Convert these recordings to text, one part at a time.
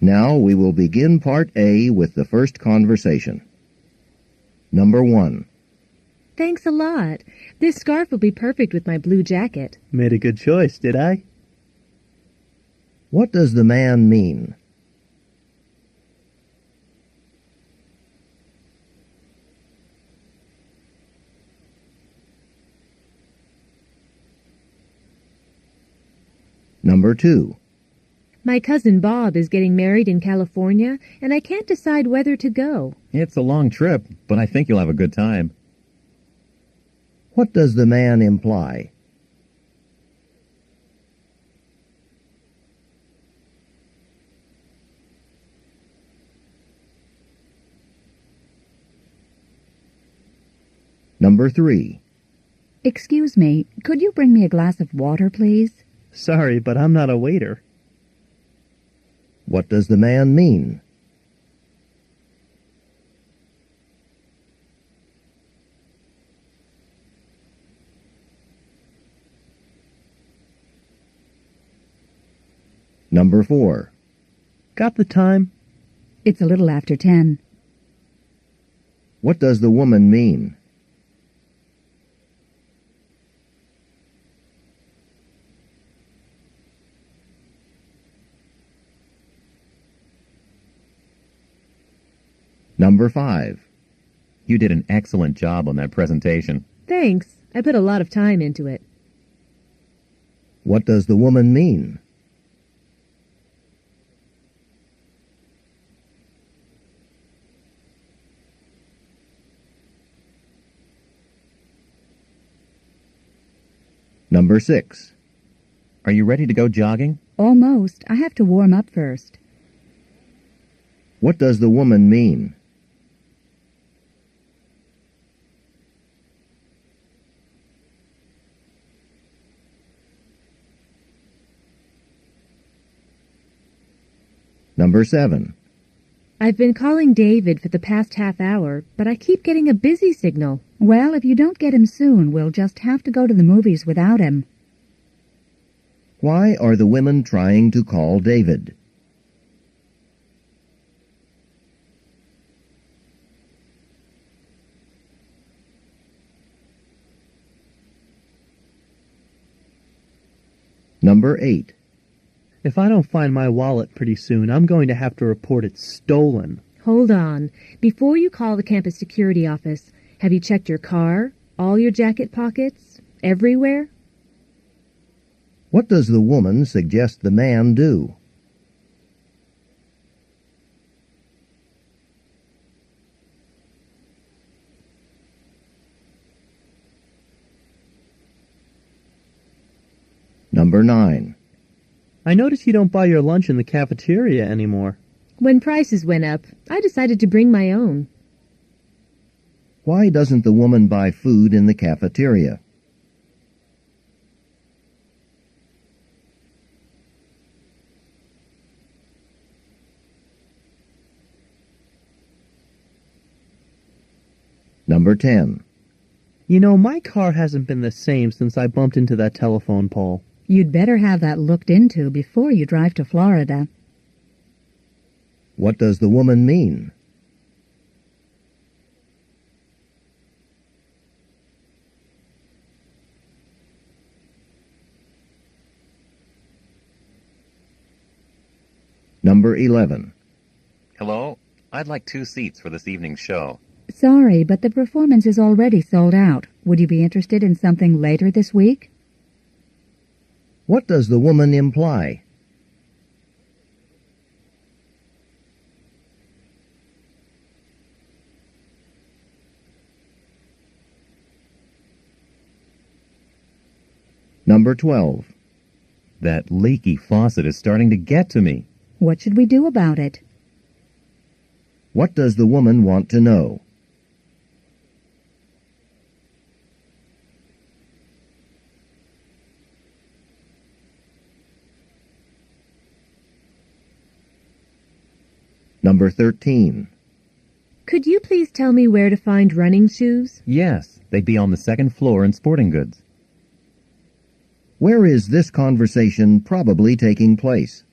Now we will begin Part A with the first conversation. Number 1. Thanks a lot. This scarf will be perfect with my blue jacket. Made a good choice, did I? What does the man mean? Number 2. My cousin Bob is getting married in California, and I can't decide whether to go. It's a long trip, but I think you'll have a good time. What does the man imply? Number 3. Excuse me, could you bring me a glass of water, please? Sorry, but I'm not a waiter. What does the man mean? Number 4. Got the time? It's a little after 10. What does the woman mean? Number 5. You did an excellent job on that presentation. Thanks. I put a lot of time into it. What does the woman mean? Number 6. Are you ready to go jogging? Almost. I have to warm up first. What does the woman mean? Number 7. I've been calling David for the past half hour, but I keep getting a busy signal. Well, if you don't get him soon, we'll just have to go to the movies without him. Why are the women trying to call David? Number 8. If I don't find my wallet pretty soon, I'm going to have to report it stolen. Hold on. Before you call the campus security office, have you checked your car, all your jacket pockets, everywhere? What does the woman suggest the man do? Number 9. I notice you don't buy your lunch in the cafeteria anymore. When prices went up, I decided to bring my own. Why doesn't the woman buy food in the cafeteria? Number 10. You know, my car hasn't been the same since I bumped into that telephone pole. You'd better have that looked into before you drive to Florida. What does the woman mean? Number 11. Hello? I'd like 2 seats for this evening's show. Sorry, but the performance is already sold out. Would you be interested in something later this week? What does the woman imply? Number 12. That leaky faucet is starting to get to me. What should we do about it? What does the woman want to know? Number 13. Could you please tell me where to find running shoes? Yes, they'd be on the 2nd floor in sporting goods. Where is this conversation probably taking place?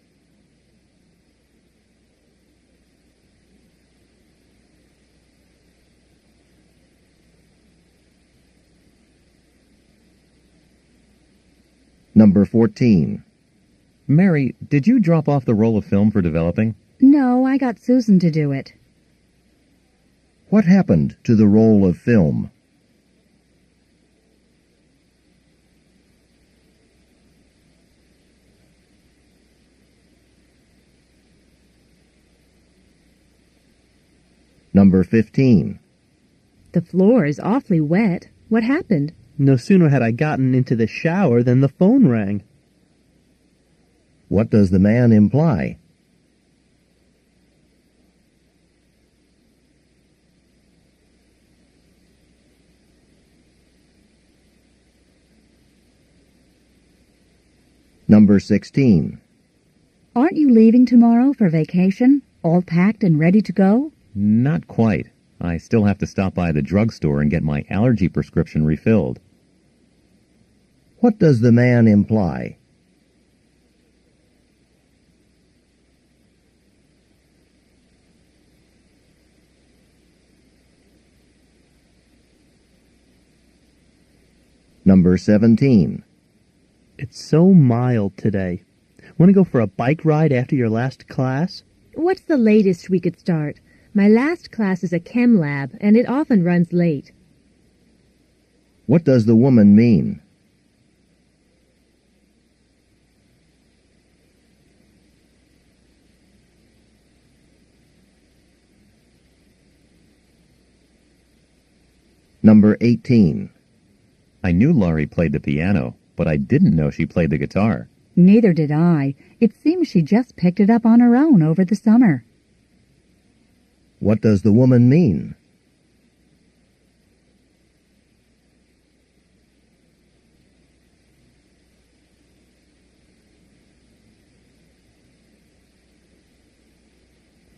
Number 14. Mary, did you drop off the roll of film for developing? No, I got Susan to do it. What happened to the roll of film? Number 15. The floor is awfully wet. What happened? No sooner had I gotten into the shower than the phone rang. What does the man imply? Number 16. Aren't you leaving tomorrow for vacation? All packed and ready to go? Not quite. I still have to stop by the drugstore and get my allergy prescription refilled. What does the man imply? Number 17. It's so mild today. Want to go for a bike ride after your last class? What's the latest we could start? My last class is a chem lab, and it often runs late. What does the woman mean? Number 18. I knew Laurie played the piano, but I didn't know she played the guitar. Neither did I. It seems she just picked it up on her own over the summer. What does the woman mean?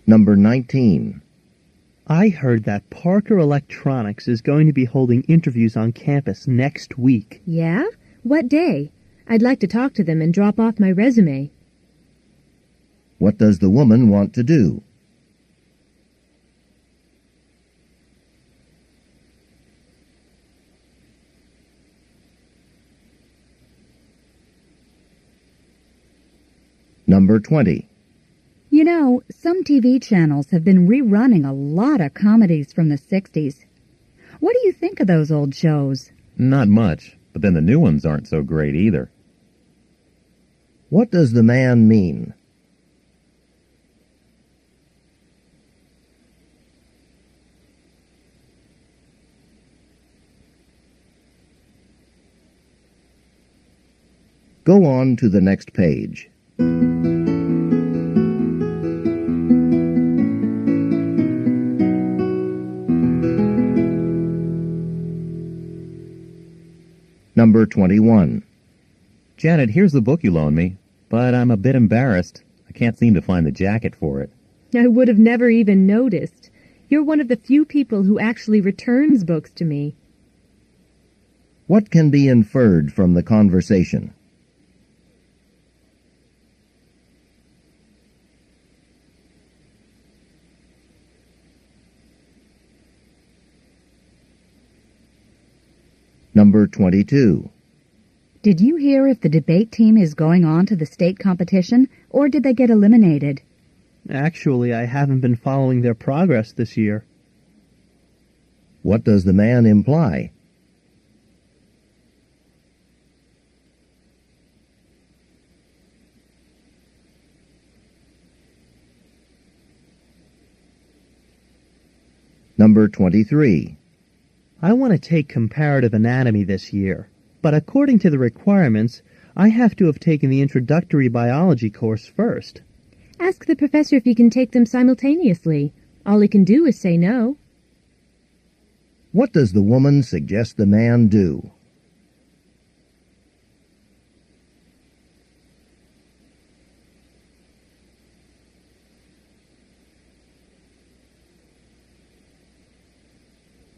Number 19. I heard that Parker Electronics is going to be holding interviews on campus next week. Yeah? What day? I'd like to talk to them and drop off my resume. What does the woman want to do? Number 20. You know, some TV channels have been rerunning a lot of comedies from the 60s. What do you think of those old shows? Not much, but then the new ones aren't so great either. What does the man mean? Go on to the next page. Number 21. Janet, here's the book you loaned me, but I'm a bit embarrassed. I can't seem to find the jacket for it. I would have never even noticed. You're one of the few people who actually returns books to me. What can be inferred from the conversation? Number 22. Did you hear if the debate team is going on to the state competition, or did they get eliminated? Actually, I haven't been following their progress this year. What does the man imply? Number 23. I want to take comparative anatomy this year, but according to the requirements, I have to have taken the introductory biology course first. Ask the professor if he can take them simultaneously. All he can do is say no. What does the woman suggest the man do?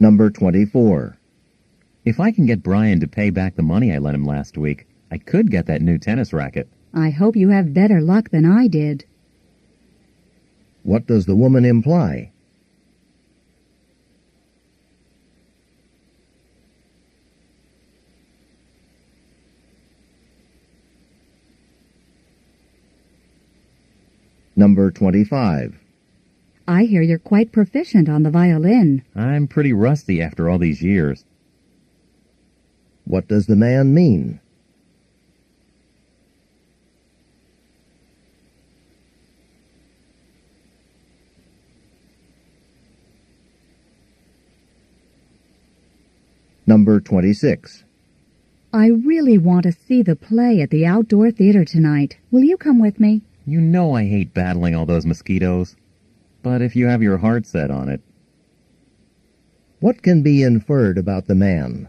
Number 24. If I can get Brian to pay back the money I lent him last week, I could get that new tennis racket. I hope you have better luck than I did. What does the woman imply? Number 25. I hear you're quite proficient on the violin. I'm pretty rusty after all these years. What does the man mean? Number 26. I really want to see the play at the outdoor theater tonight. Will you come with me? You know I hate battling all those mosquitoes. But if you have your heart set on it. What can be inferred about the man?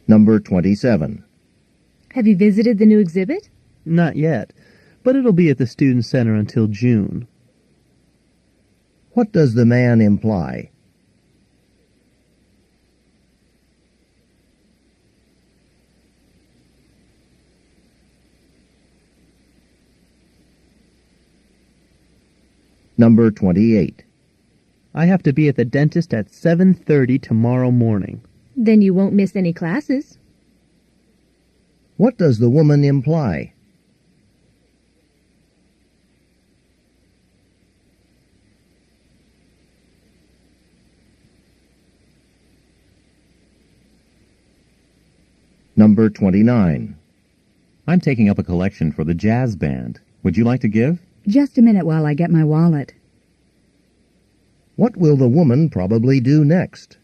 Number 27. Have you visited the new exhibit? Not yet, but it'll be at the Student Center until June. What does the man imply? Number 28. I have to be at the dentist at 7:30 tomorrow morning. Then you won't miss any classes. What does the woman imply? Number 29. I'm taking up a collection for the jazz band. Would you like to give? Just a minute while I get my wallet. What will the woman probably do next?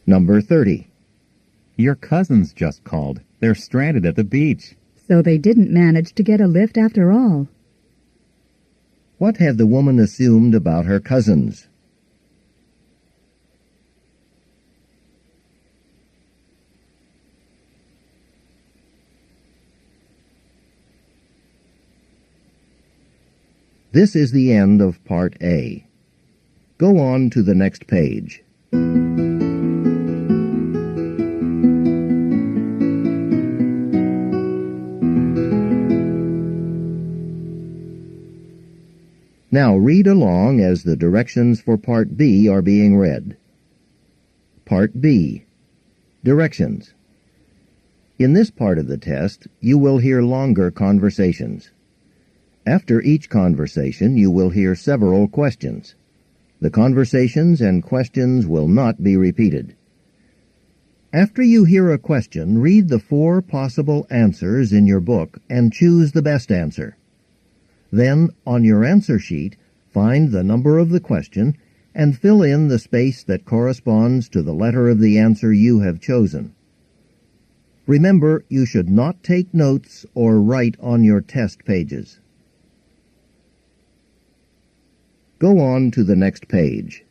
Number 30. Your cousins just called. They're stranded at the beach. So they didn't manage to get a lift after all. What had the woman assumed about her cousins? This is the end of Part A. Go on to the next page. Now read along as the directions for Part B are being read. Part B. Directions. In this part of the test, you will hear longer conversations. After each conversation, you will hear several questions. The conversations and questions will not be repeated. After you hear a question, read the 4 possible answers in your book and choose the best answer. Then, on your answer sheet, find the number of the question and fill in the space that corresponds to the letter of the answer you have chosen. Remember, you should not take notes or write on your test pages. Go on to the next page.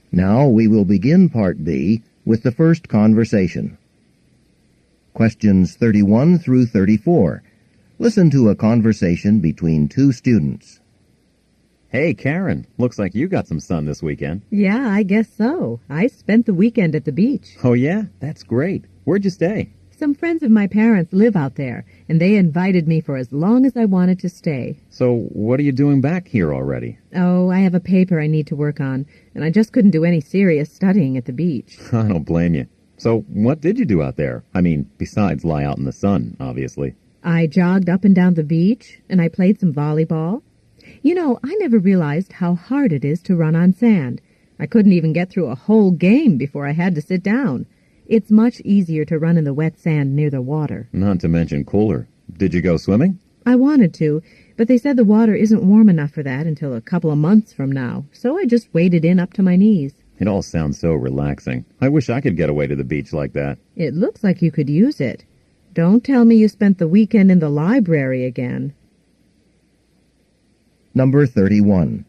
Now we will begin Part B with the first conversation. Questions 31 through 34. Listen to a conversation between 2 students. Hey, Karen, looks like you got some sun this weekend. Yeah, I guess so. I spent the weekend at the beach. Oh, yeah? That's great. Where'd you stay? Some friends of my parents live out there, and they invited me for as long as I wanted to stay. So what are you doing back here already? Oh, I have a paper I need to work on, and I just couldn't do any serious studying at the beach. I don't blame you. So what did you do out there? I mean, besides lie out in the sun, obviously. I jogged up and down the beach, and I played some volleyball. You know, I never realized how hard it is to run on sand. I couldn't even get through a whole game before I had to sit down. It's much easier to run in the wet sand near the water. Not to mention cooler. Did you go swimming? I wanted to, but they said the water isn't warm enough for that until a couple of months from now, so I just waded in up to my knees. It all sounds so relaxing. I wish I could get away to the beach like that. It looks like you could use it. Don't tell me you spent the weekend in the library again. Number 31.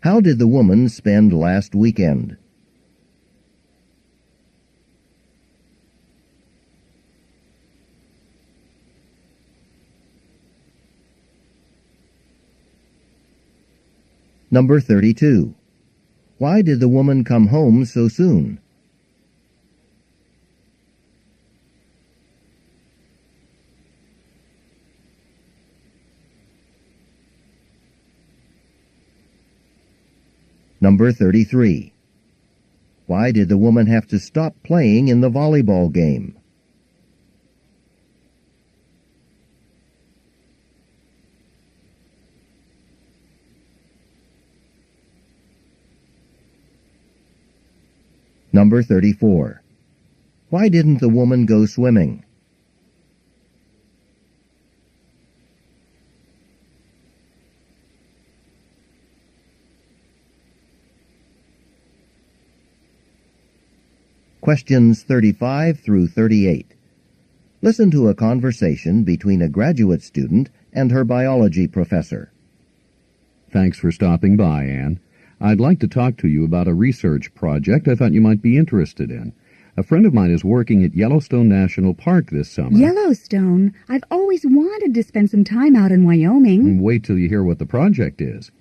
How did the woman spend last weekend? Number 32. Why did the woman come home so soon? Number 33. Why did the woman have to stop playing in the volleyball game? Number 34. Why didn't the woman go swimming? Questions 35 through 38. Listen to a conversation between a graduate student and her biology professor. Thanks for stopping by, Anne. I'd like to talk to you about a research project I thought you might be interested in. A friend of mine is working at Yellowstone National Park this summer. Yellowstone? I've always wanted to spend some time out in Wyoming. Wait till you hear what the project is.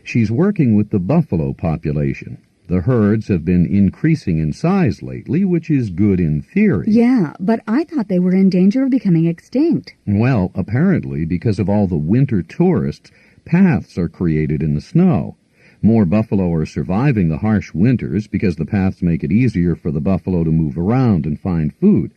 She's working with the buffalo population. The herds have been increasing in size lately, which is good in theory. Yeah, but I thought they were in danger of becoming extinct. Well, apparently, because of all the winter tourists, paths are created in the snow. More buffalo are surviving the harsh winters because the paths make it easier for the buffalo to move around and find food.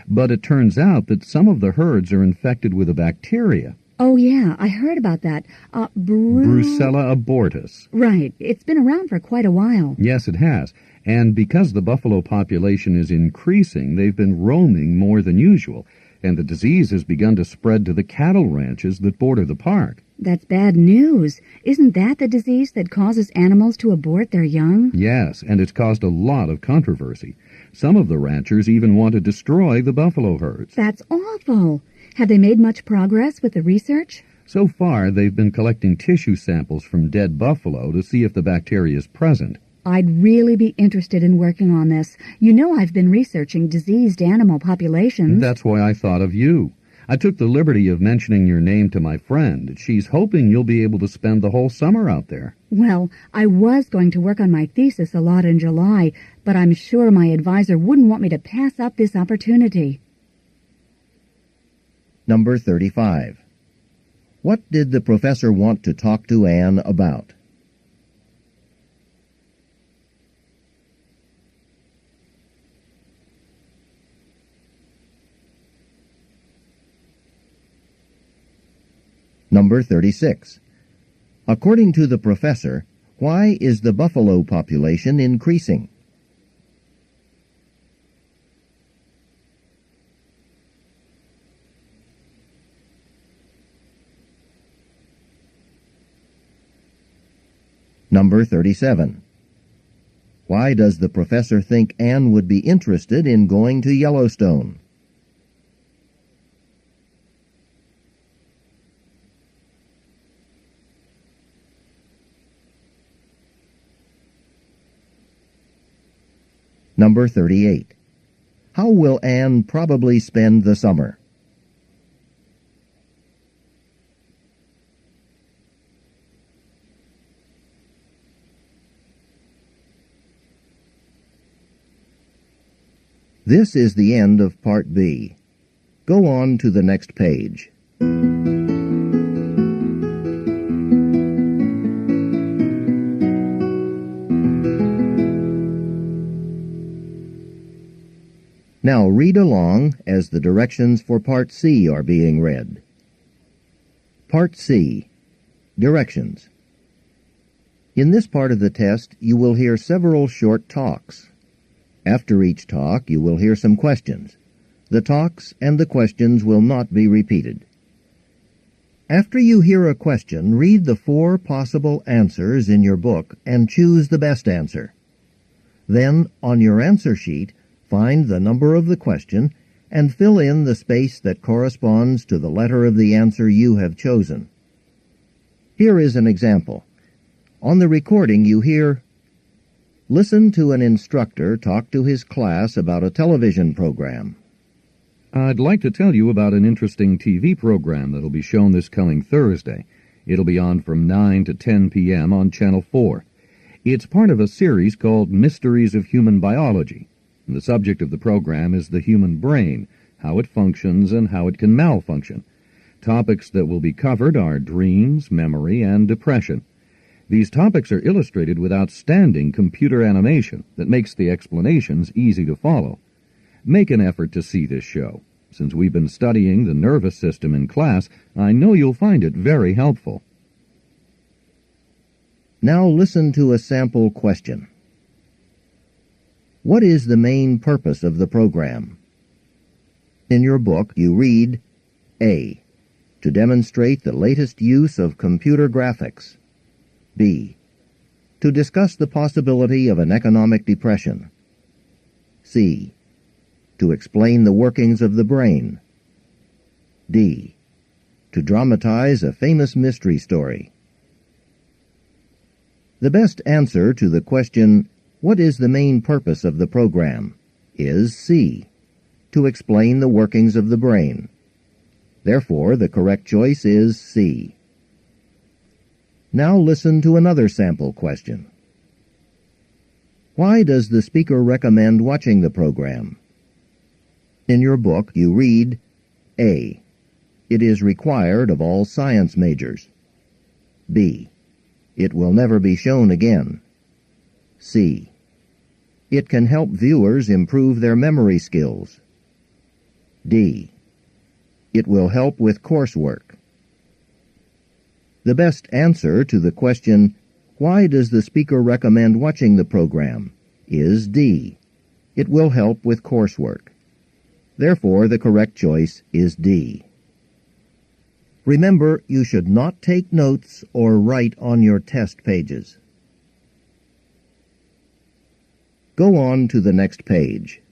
But it turns out that some of the herds are infected with a bacteria. Oh, yeah, I heard about that. Brucella abortus. Right. It's been around for quite a while. Yes, it has. And because the buffalo population is increasing, they've been roaming more than usual, and the disease has begun to spread to the cattle ranches that border the park. That's bad news. Isn't that the disease that causes animals to abort their young? Yes, and it's caused a lot of controversy. Some of the ranchers even want to destroy the buffalo herds. That's awful. Have they made much progress with the research? So far, they've been collecting tissue samples from dead buffalo to see if the bacteria is present. I'd really be interested in working on this. You know I've been researching diseased animal populations. That's why I thought of you. I took the liberty of mentioning your name to my friend. She's hoping you'll be able to spend the whole summer out there. Well, I was going to work on my thesis a lot in July, but I'm sure my advisor wouldn't want me to pass up this opportunity. Number 35. What did the professor want to talk to Anne about? Number 36. According to the professor, why is the buffalo population increasing? Number 37. Why does the professor think Anne would be interested in going to Yellowstone? Number 38. How will Anne probably spend the summer? This is the end of Part B. Go on to the next page. Now read along as the directions for Part C are being read. Part C. Directions. In this part of the test, you will hear several short talks. After each talk, you will hear some questions. The talks and the questions will not be repeated. After you hear a question, read the 4 possible answers in your book and choose the best answer. Then, on your answer sheet, find the number of the question and fill in the space that corresponds to the letter of the answer you have chosen. Here is an example. On the recording you hear, "Listen to an instructor talk to his class about a television program." I'd like to tell you about an interesting TV program that'll be shown this coming Thursday. It'll be on from 9 to 10 p.m. on Channel 4. It's part of a series called Mysteries of Human Biology. And the subject of the program is the human brain, how it functions and how it can malfunction. Topics that will be covered are dreams, memory, and depression. These topics are illustrated with outstanding computer animation that makes the explanations easy to follow. Make an effort to see this show. Since we've been studying the nervous system in class, I know you'll find it very helpful. Now listen to a sample question. What is the main purpose of the program? In your book, you read, A. To demonstrate the latest use of computer graphics. B. To discuss the possibility of an economic depression. C. To explain the workings of the brain. D. To dramatize a famous mystery story. The best answer to the question, what is the main purpose of the program, is C. To explain the workings of the brain. Therefore, the correct choice is C. Now listen to another sample question. Why does the speaker recommend watching the program? In your book, you read, A. It is required of all science majors. B. It will never be shown again. C. It can help viewers improve their memory skills. D. It will help with coursework. The best answer to the question, why does the speaker recommend watching the program, is D. It will help with coursework. Therefore, the correct choice is D. Remember, you should not take notes or write on your test pages. Go on to the next page.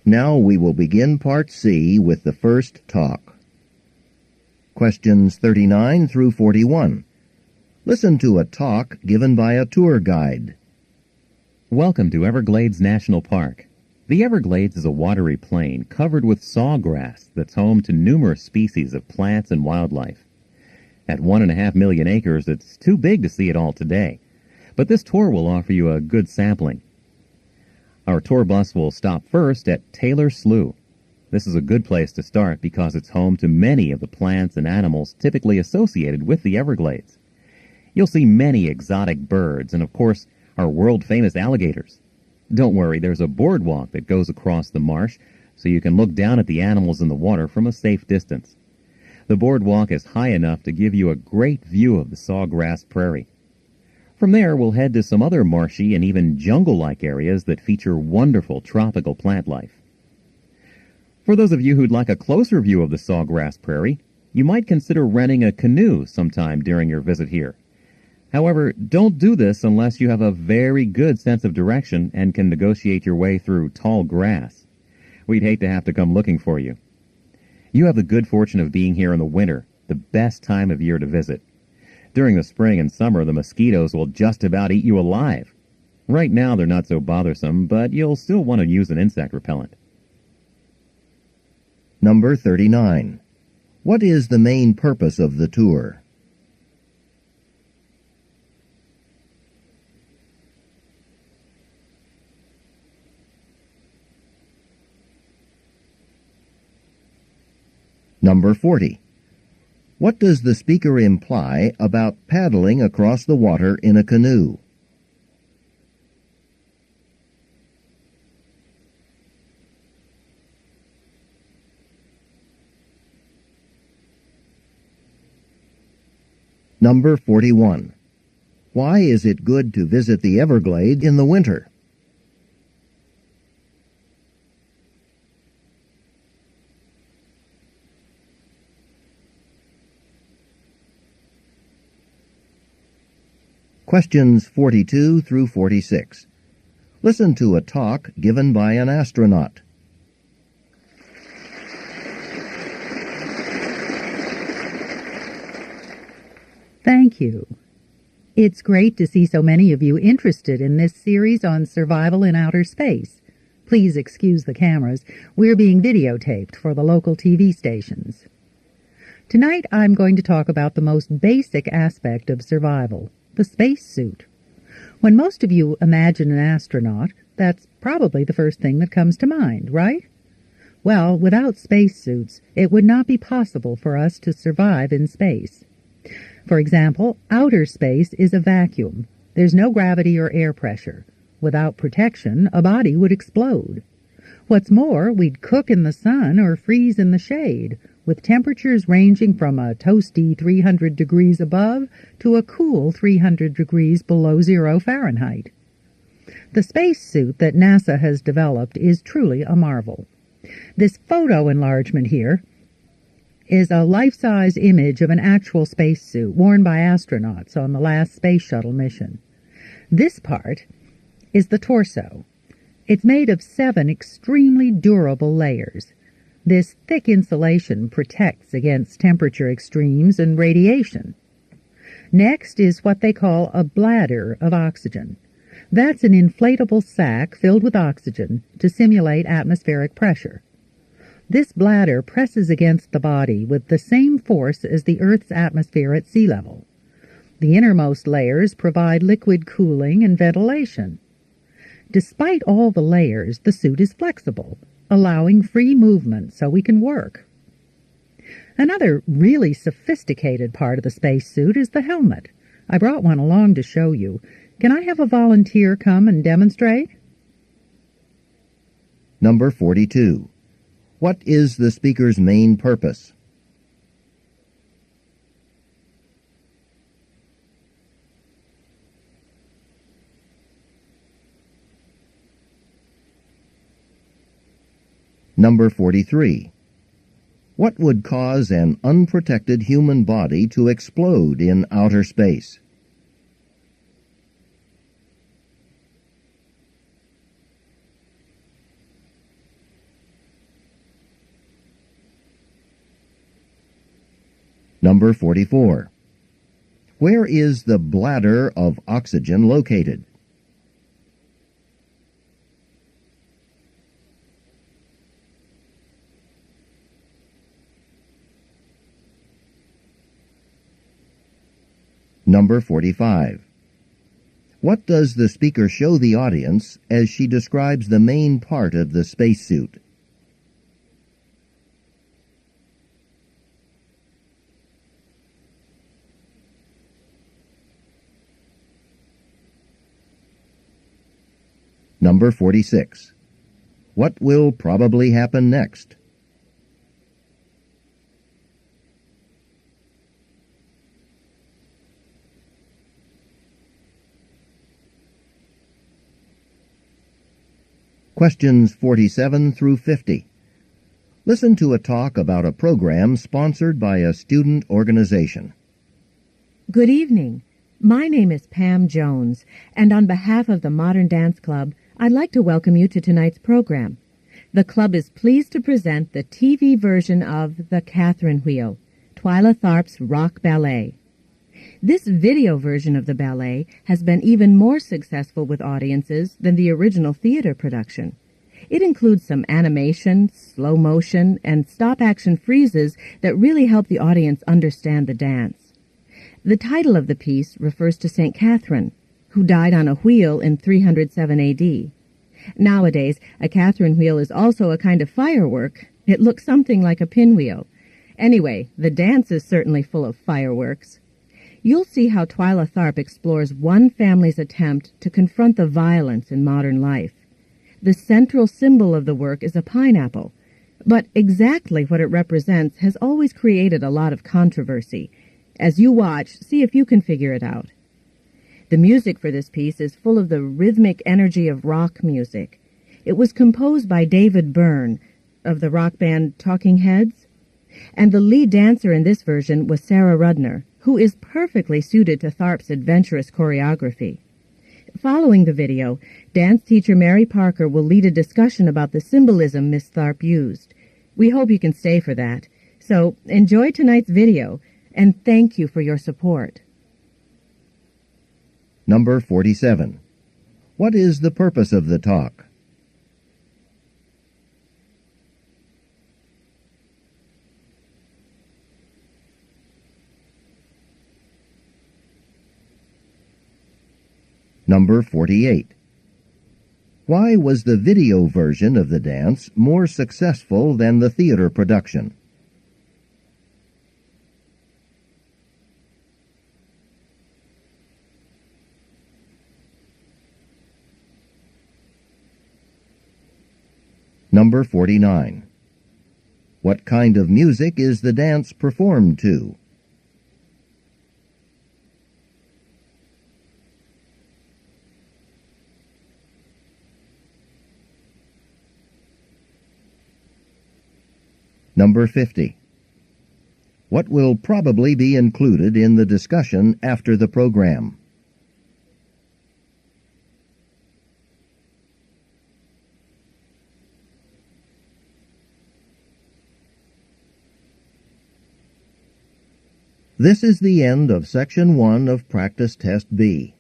Now we will begin Part C with the first talk. Questions 39 through 41. Listen to a talk given by a tour guide. Welcome to Everglades National Park. The Everglades is a watery plain covered with sawgrass that's home to numerous species of plants and wildlife. At 1.5 million acres, it's too big to see it all today, but this tour will offer you a good sampling. Our tour bus will stop first at Taylor Slough. This is a good place to start because it's home to many of the plants and animals typically associated with the Everglades. You'll see many exotic birds and, of course, our world-famous alligators. Don't worry, there's a boardwalk that goes across the marsh so you can look down at the animals in the water from a safe distance. The boardwalk is high enough to give you a great view of the sawgrass prairie. From there, we'll head to some other marshy and even jungle-like areas that feature wonderful tropical plant life. For those of you who'd like a closer view of the sawgrass prairie, you might consider renting a canoe sometime during your visit here. However, don't do this unless you have a very good sense of direction and can negotiate your way through tall grass. We'd hate to have to come looking for you. You have the good fortune of being here in the winter, the best time of year to visit. During the spring and summer, the mosquitoes will just about eat you alive. Right now, they're not so bothersome, but you'll still want to use an insect repellent. Number 39. What is the main purpose of the tour? Number 40. What does the speaker imply about paddling across the water in a canoe? Number 41. Why is it good to visit the Everglades in the winter? Questions 42 through 46. Listen to a talk given by an astronaut. Thank you. It's great to see so many of you interested in this series on survival in outer space. Please excuse the cameras. We're being videotaped for the local TV stations. Tonight I'm going to talk about the most basic aspect of survival, the spacesuit. When most of you imagine an astronaut, that's probably the first thing that comes to mind, right? Well, without spacesuits, it would not be possible for us to survive in space. For example, outer space is a vacuum. There's no gravity or air pressure. Without protection, a body would explode. What's more, we'd cook in the sun or freeze in the shade, with temperatures ranging from a toasty 300 degrees above to a cool 300 degrees below 0 Fahrenheit. The spacesuit that NASA has developed is truly a marvel. This photo enlargement here is a life-size image of an actual spacesuit worn by astronauts on the last space shuttle mission. This part is the torso. It's made of 7 extremely durable layers. This thick insulation protects against temperature extremes and radiation. Next is what they call a bladder of oxygen. That's an inflatable sac filled with oxygen to simulate atmospheric pressure. This bladder presses against the body with the same force as the Earth's atmosphere at sea level. The innermost layers provide liquid cooling and ventilation. Despite all the layers, the suit is flexible, allowing free movement so we can work. Another really sophisticated part of the spacesuit is the helmet. I brought one along to show you. Can I have a volunteer come and demonstrate? Number 42. What is the speaker's main purpose? Number 43. What would cause an unprotected human body to explode in outer space? Number 44. Where is the bladder of oxygen located? Number 45. What does the speaker show the audience as she describes the main part of the spacesuit? Number 46. What will probably happen next? Questions 47 through 50. Listen to a talk about a program sponsored by a student organization. Good evening. My name is Pam Jones, and on behalf of the Modern Dance Club, I'd like to welcome you to tonight's program. The club is pleased to present the TV version of The Catherine Wheel, Twyla Tharp's rock ballet. This video version of the ballet has been even more successful with audiences than the original theater production. It includes some animation, slow motion, and stop-action freezes that really help the audience understand the dance. The title of the piece refers to St. Catherine, who died on a wheel in 307 A.D. Nowadays, a Catherine wheel is also a kind of firework. It looks something like a pinwheel. Anyway, the dance is certainly full of fireworks. You'll see how Twyla Tharp explores one family's attempt to confront the violence in modern life. The central symbol of the work is a pineapple, but exactly what it represents has always created a lot of controversy. As you watch, see if you can figure it out. The music for this piece is full of the rhythmic energy of rock music. It was composed by David Byrne of the rock band Talking Heads, and the lead dancer in this version was Sarah Rudner, who is perfectly suited to Tharp's adventurous choreography. Following the video, dance teacher Mary Parker will lead a discussion about the symbolism Miss Tharp used. We hope you can stay for that. So enjoy tonight's video, and thank you for your support. Number 47. What is the purpose of the talk? Number 48. Why was the video version of the dance more successful than the theater production? Number 49. What kind of music is the dance performed to? Number 50. What will probably be included in the discussion after the program? This is the end of Section 1 of Practice Test B.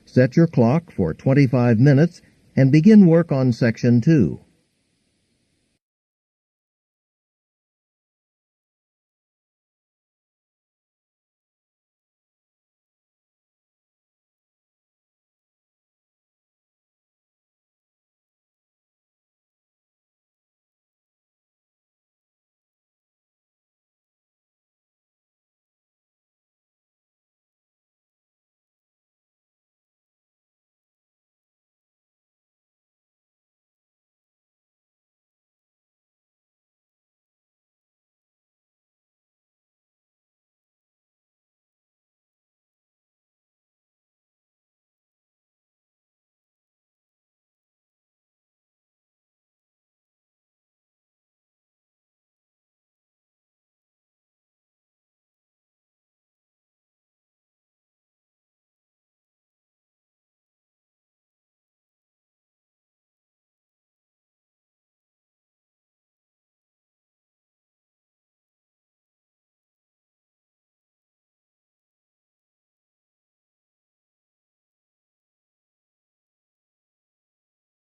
Set your clock for 25 minutes and begin work on Section 2.